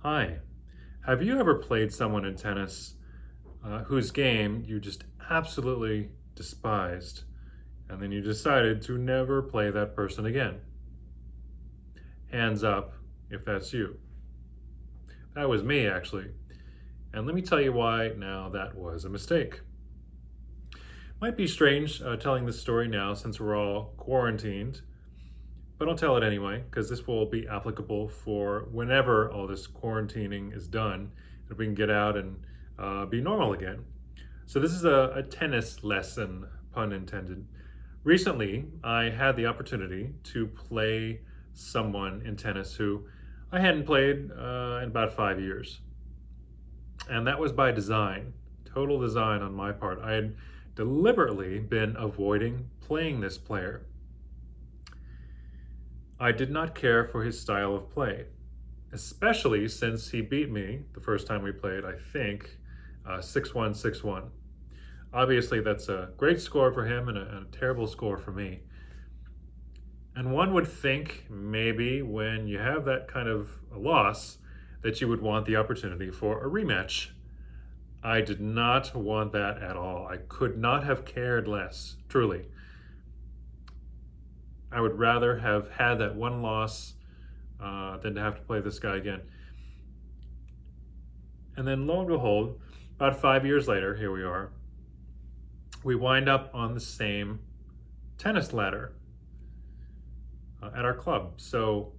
Hi. Have you ever played someone in tennis whose game you just absolutely despised, and then you decided to never play that person again? Hands up if that's you. That was me, actually. And let me tell you why now that was a mistake. Might be strange telling this story now since we're all quarantined, but I'll tell it anyway because this will be applicable for whenever all this quarantining is done and we can get out and be normal again. So this is a tennis lesson, pun intended. Recently, I had the opportunity to play someone in tennis who I hadn't played in about 5 years. And that was by design, total design on my part. I had deliberately been avoiding playing this player. I did not care for his style of play, especially since he beat me the first time we played, I think, 6-1, 6-1. Obviously, that's a great score for him and a terrible score for me. And one would think maybe when you have that kind of a loss that you would want the opportunity for a rematch. I did not want that at all. I could not have cared less, truly. I would rather have had that one loss than to have to play this guy again. And then lo and behold, about 5 years later, here we are. We wind up on the same tennis ladder at our club. So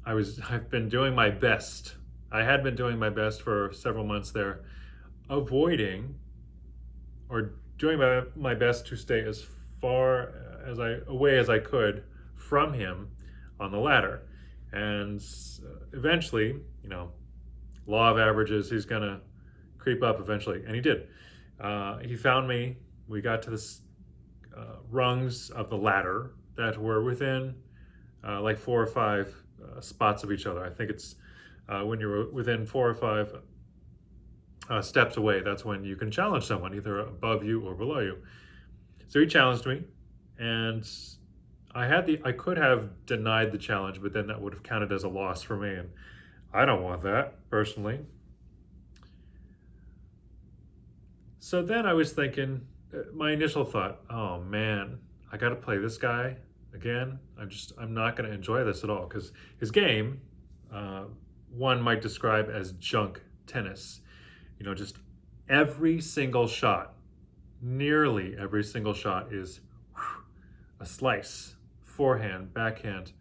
I've been doing my best. I had been doing my best for several months there, avoiding or doing my best to stay as far as I away as I could from him on the ladder. And eventually, law of averages, he's gonna creep up eventually, and he did. He found me. We got to the rungs of the ladder that were within like 4 or 5 spots of each other. I think it's when you're within 4 or 5 steps away, that's when you can challenge someone either above you or below you. So he challenged me, and I could have denied the challenge, but then that would have counted as a loss for me, and I don't want that personally. So then I was thinking, my initial thought, oh man, I got to play this guy again. I'm not going to enjoy this at all because his game, one might describe as junk tennis. Just every single shot, nearly every single shot is a slice, forehand, backhand.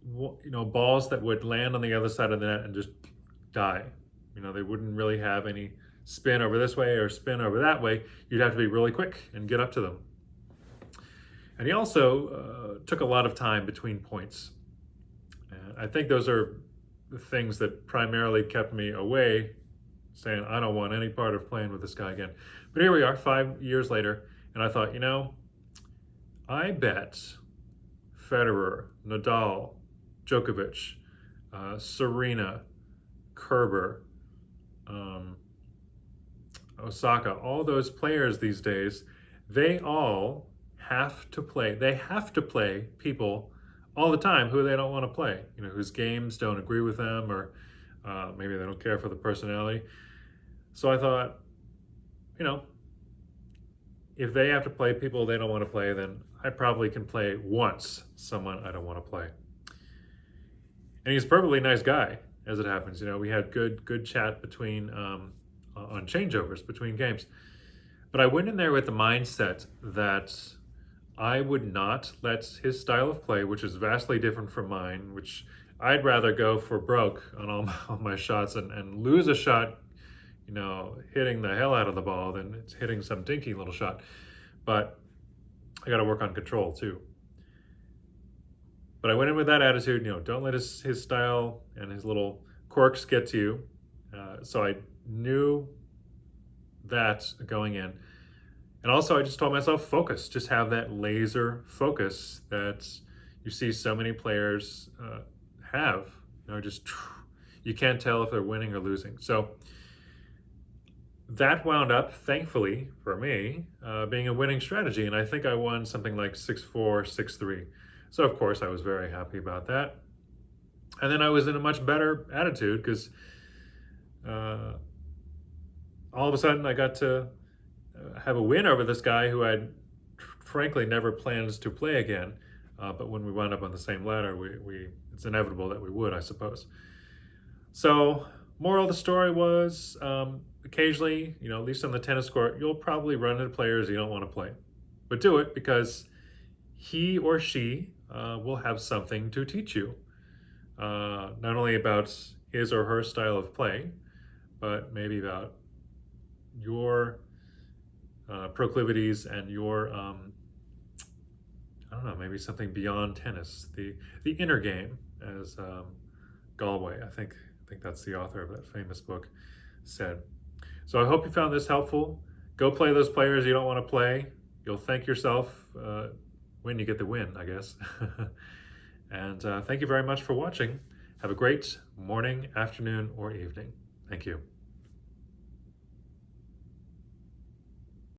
Balls that would land on the other side of the net and just die. They wouldn't really have any spin over this way or spin over that way. You'd have to be really quick and get up to them. And he also took a lot of time between points. And I think those are the things that primarily kept me away, saying, I don't want any part of playing with this guy again. But here we are, 5 years later, and I thought, I bet Federer, Nadal, Djokovic, Serena, Kerber, Osaka, all those players these days, they all have to play. They have to play people all the time who they don't want to play, whose games don't agree with them, or maybe they don't care for the personality. So I thought, you know, if they have to play people they don't want to play, then I probably can play once someone I don't want to play. And he's a perfectly nice guy, as it happens. We had good chat between on changeovers between games. But I went in there with the mindset that I would not let his style of play, which is vastly different from mine, which I'd rather go for broke on all my shots and lose a shot, hitting the hell out of the ball than it's hitting some dinky little shot. But I got to work on control too. But I went in with that attitude, don't let his style and his little quirks get to you. So I knew that going in. And also I just told myself, focus, just have that laser focus that you see so many players have. You can't tell if they're winning or losing. So that wound up, thankfully for me, being a winning strategy. And I think I won something like 6-4, 6-3. So, of course, I was very happy about that. And then I was in a much better attitude because uh, all of a sudden I got to have a win over this guy who I'd frankly never planned to play again. But when we wound up on the same ladder, it's inevitable that we would, I suppose. So, moral of the story was occasionally, at least on the tennis court, you'll probably run into players you don't want to play. But do it because he or she will have something to teach you, not only about his or her style of play, but maybe about your proclivities and your, I don't know, maybe something beyond tennis, the inner game, as Galway, I think that's the author of that famous book, said. So I hope you found this helpful. Go play those players you don't want to play. You'll thank yourself when you get the win, I guess. And thank you very much for watching. Have a great morning, afternoon, or evening. Thank you.